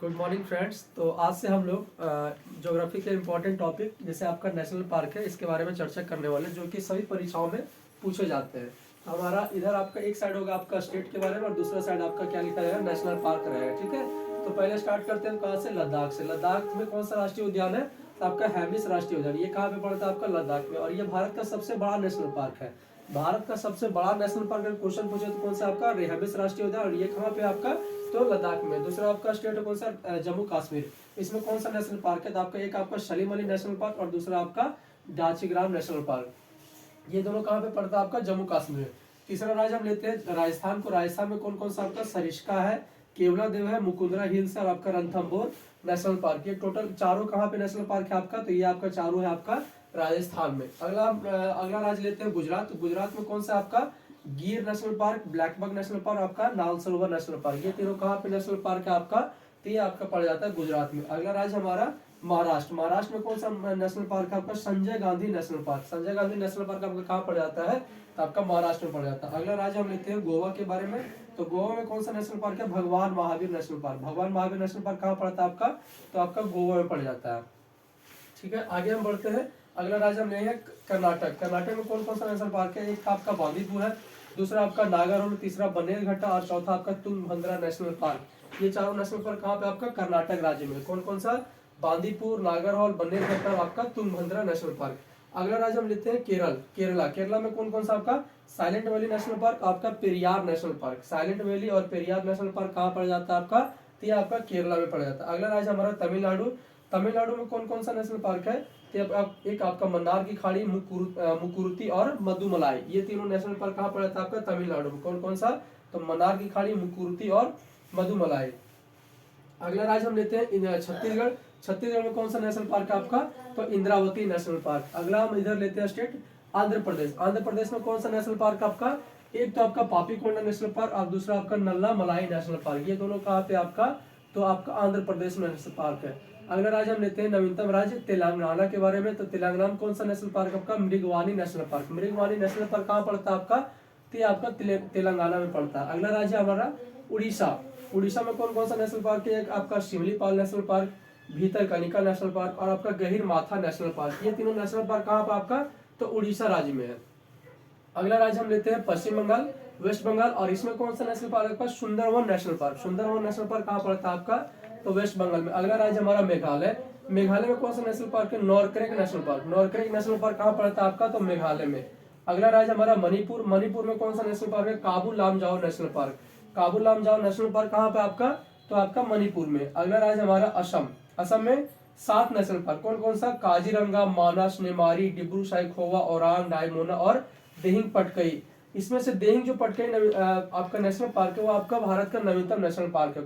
Good morning friends. तो आज से हम लोग ज्योग्राफी के इम्पोर्टेंट टॉपिक जैसे आपका नेशनल पार्क है इसके बारे में चर्चा करने वाले हैं, जो कि सभी परीक्षाओं में पूछे जाते हैं। तो हमारा इधर आपका एक साइड होगा आपका स्टेट के बारे में और दूसरा साइड आपका क्या लिखा रहेगा, नेशनल पार्क रहेगा। ठीक है, तो पहले स्टार्ट करते हैं कहाँ से, लद्दाख से। लद्दाख में कौन सा राष्ट्रीय उद्यान है, तो आपका हैमिस राष्ट्रीय उद्यान। ये कहाँ पे पड़ता है, आपका लद्दाख में, और ये भारत का सबसे बड़ा नेशनल पार्क है। भारत का सबसे बड़ा नेशनल पार्क अगर क्वेश्चन पूछे तो कौन सा आपका, हैमिस राष्ट्रीय उद्यान। और ये कहाँ पे आपका, तो लद्दाख में। दूसरा आपका स्टेट है कौन सा, जम्मू कश्मीर। इसमें कौन सा नेशनल पार्क है, तो आपका एक आपका शलीम अली नेशनल पार्क और दूसरा आपका डाचीग्राम नेशनल पार्क। ये दोनों कहाँ पे पड़ता है, आपका जम्मू कश्मीर। तीसरा राज्य हम लेते हैं राजस्थान को। राजस्थान में कौन कौन सा आपका, सरिस्का है, केवला देव है, मुकुंदरा हिल्स है और आपका रणथंभौर नेशनल पार्क। ये टोटल चारों कहाँ पे नेशनल पार्क है आपका, तो ये आपका चारों है आपका राजस्थान में। अगला राज्य लेते हैं गुजरात। तो गुजरात में कौन सा आपका, गिर national park, blackbuck national park, आपका नाल सरोवर नेशनल पार्क। ये तीनों कहाँ पे नेशनल पार्क है आपका, तो ये आपका पड़ जाता है गुजरात में। अगला राज्य हमारा महाराष्ट्र। महाराष्ट्र में कौन सा नेशनल पार्क है आपका, Sanjay Gandhi national park. Sanjay Gandhi national park आपका कहाँ पड़ जाता है, तो आपका महाराष्ट्र में पड़ जाता है। अगला राज्य हम लेते हैं गोवा के बारे में। तो गोवा में कौन सा नेशनल पार्क है, भगवान महावीर नेशनल पार्क। भगवान महावीर नेशनल पार्क कहाँ पड़ता है आपका, तो आपका गोवा में पड़ जाता है। ठीक है, आगे हम बढ़ते हैं। अगला राज्य हम लेंगे कर्नाटक। कर्नाटक में कौन कौन सा नेशनल पार्क है, एक आपका बांदीपुर है, दूसरा आपका नागारोल, तीसरा बनेरघट्टा और चौथा आपका तुंगभद्रा नेशनल पार्क। ये चारों नेशनल पार्क कहाँ पे आपका, कर्नाटक राज्य में। कौन कौन सा, बांदीपुर, नागरहोल, बनेरघट्टा और आपका तुंगभद्रा नेशनल पार्क। अगला राज्य हम लेते हैं केरला। केरला में कौन कौन सा आपका, साइलेंट वैली नेशनल पार्क, आपका Periyar national park. Silent valley और पेरियार नेशनल पार्क कहाँ पड़ जाता है आपका, तो ये आपका केरला में पड़ जाता है। अगला राज्य हमारा तमिलनाडु। तमिलनाडु में कौन कौन सा नेशनल पार्क है, तो एक आपका मन्नार की खाड़ी, मुकुरुती और मधुमलाई। ये तीनों नेशनल पार्क कहाँ पड़ जाता है आपका, तमिलनाडु में। कौन कौन सा, तो मन्नार की खाड़ी, मुकुरुती और मधुमलाई। अगला राज्य हम लेते हैं छत्तीसगढ़। छत्तीसगढ़ में कौन सा नेशनल पार्क है आपका, तो इंद्रावती नेशनल पार्क। अगला हम इधर लेते हैं स्टेट आंध्र प्रदेश। आंध्र प्रदेश में कौन सा नेशनल पार्क आपका, एक तो आपका पापीकोंडा नेशनल पार्क और दूसरा आपका नल्ला मलाई नेशनल पार्क। ये दोनों कहाँ पे आपका, तो आपका आंध्र प्रदेश में नेशनल पार्क है। अगला राज्य हम लेते हैं नवीनतम राज्य तेलंगाना के बारे में। तो तेलंगाना में कौन सा नेशनल पार्क आपका, Mrugavani national park. Mrugavani national park कहाँ पड़ता है आपका, तो ये आपका तेलंगाना में पड़ता है। अगला राज्य हमारा उड़ीसा। उड़ीसा में कौन कौन सा नेशनल पार्क है, एक आपका Similipal national park, Bhitarkanika national park और आपका गहीर माथा नेशनल पार्क। ये तीनों नेशनल पार्क कहाँ पे आपका, तो उड़ीसा राज्य में है। अगला राज्य हम लेते हैं पश्चिम बंगाल, वेस्ट बंगाल। और इसमें कौन सा नेशनल पार्क है, Sundarban national park. Sundarban national park कहाँ पड़ता है आपका, तो वेस्ट बंगाल में। अगला राज्य हमारा मेघालय। मेघालय में कौन सा नेशनल पार्क है, नॉर्क्रेक नेशनल पार्क। नॉर्क्रेक नेशनल पार्क कहाँ पड़ता है आपका, तो मेघालय में। अगला राज्य हमारा मणिपुर। मणिपुर में कौन सा नेशनल पार्क है, Kabul Lamjao national park. Kabul Lamjao national park कहाँ पे आपका, तो आपका मणिपुर में। अगला राज्य हमारा असम। असम में 7 नेशनल पार्क। कौन कौन सा, काजीरंगा, मानस, नेमारी, डिब्रू साइखोवा, ओरांग, डायमोना और देहिंग पटकई। इसमें से देहिंग जो पटकई आपका नेशनल पार्क है वो आपका भारत का नवीनतम नेशनल पार्क है।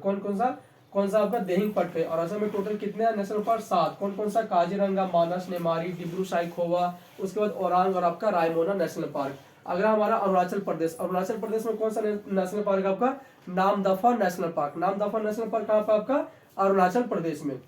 कौन सा आपका, देहिंग पटकई। और असम में टोटल कितने नेशनल पार्क, 7। कौन कौन सा, काजीरंगा, मानस, नेमारी, डिब्रू साइखोवा, उसके बाद ओरांग और आपका रायमोना नेशनल पार्क। अगला हमारा अरुणाचल प्रदेश। अरुणाचल प्रदेश में कौन सा नेशनल पार्क है आपका, Namdapha national park. Namdapha national park कहाँ पे आपका, अरुणाचल प्रदेश में।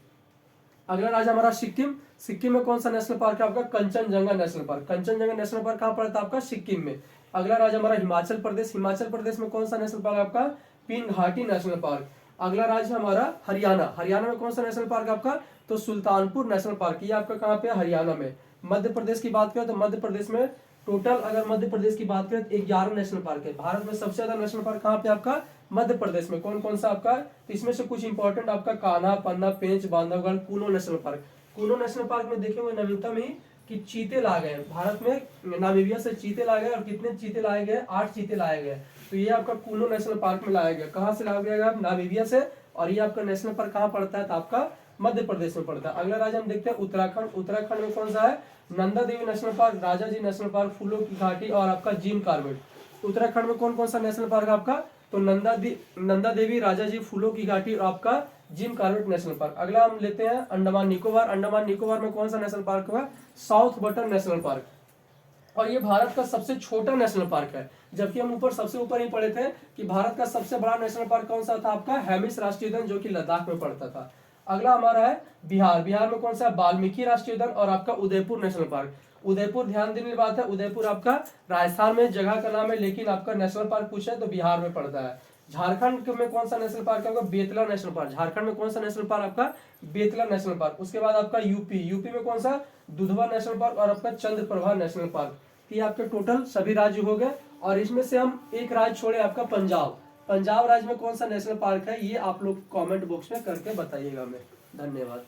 अगला राज्य हमारा सिक्किम। सिक्किम में कौन सा नेशनल पार्क है आपका, Kanchenjunga national park. Kanchenjunga national park कहाँ पड़ता है आपका, सिक्किम में। अगला राज्य हमारा हिमाचल प्रदेश। हिमाचल प्रदेश में कौन सा नेशनल पार्क आपका, पिनघाटी नेशनल पार्क। अगला राज्य हमारा हरियाणा। हरियाणा में कौन सा नेशनल पार्क आपका, तो सुल्तानपुर नेशनल पार्क। ये आपका कहाँ पे, हरियाणा में। मध्य प्रदेश की बात करें तो मध्य प्रदेश में टोटल, अगर मध्य प्रदेश की बात करें तो 11 नेशनल पार्क है। भारत में सबसे ज्यादा नेशनल पार्क कहाँ पे आपका, मध्य प्रदेश में। कौन कौन सा आपका, तो इसमें से कुछ इंपॉर्टेंट आपका Kanha, Panna, Pench, Bandhavgarh, Kuno national park. Kuno national park में देखे हुए नवीनतम ही कि चीते लाए गए। भारत में नामीबिया से चीते लाए गए और कितने चीते लाए गए, 8 चीते लाए गए। तो ये आपका कूनो नेशनल पार्क में लाया गया। कहाँ से लाया गया, नामीबिया से। और ये आपका नेशनल पार्क कहाँ पड़ता है, तो आपका मध्य प्रदेश में पड़ता है। अगला राज्य हम देखते हैं उत्तराखंड। उत्तराखंड में कौन सा है, Nanda Devi national park, Rajaji national park, फूलों की घाटी और आपका जिम कार्बेट। उत्तराखंड में कौन कौन सा नेशनल पार्क आपका, तो नंदा देवी, राजाजी, फूलों की घाटी और आपका जिम कार्बेट नेशनल पार्क। अगला हम लेते हैं अंडमान निकोबार। अंडमान निकोबार में कौन सा नेशनल पार्क हुआ, साउथ बटन नेशनल पार्क। और ये भारत का सबसे छोटा नेशनल पार्क है। जबकि हम ऊपर सबसे ऊपर ही पढ़े थे कि भारत का सबसे बड़ा नेशनल पार्क कौन सा था आपका, हैमिस राष्ट्रीय उद्यान, जो कि लद्दाख में पड़ता था। अगला हमारा है बिहार। बिहार में कौन सा, वाल्मीकि राष्ट्रीय उद्यान और आपका उदयपुर नेशनल पार्क। उदयपुर, ध्यान देने की बात है, उदयपुर आपका राजस्थान में जगह का नाम है, लेकिन आपका नेशनल पार्क पूछा है तो बिहार में पड़ता है। झारखंड में कौन सा नेशनल पार्क है आपका? Betla national park. झारखंड में कौन सा नेशनल पार्क आपका? Betla national park. उसके बाद आपका यूपी में कौन सा? दुधवा नेशनल पार्क और आपका चंद्रप्रभा नेशनल पार्क। ये आपके टोटल सभी राज्य हो गए। और इसमें से हम एक राज्य छोड़े, आपका पंजाब। पंजाब राज्य में कौन सा नेशनल पार्क है, ये आप लोग कमेंट बॉक्स में करके बताइएगा हमें। धन्यवाद।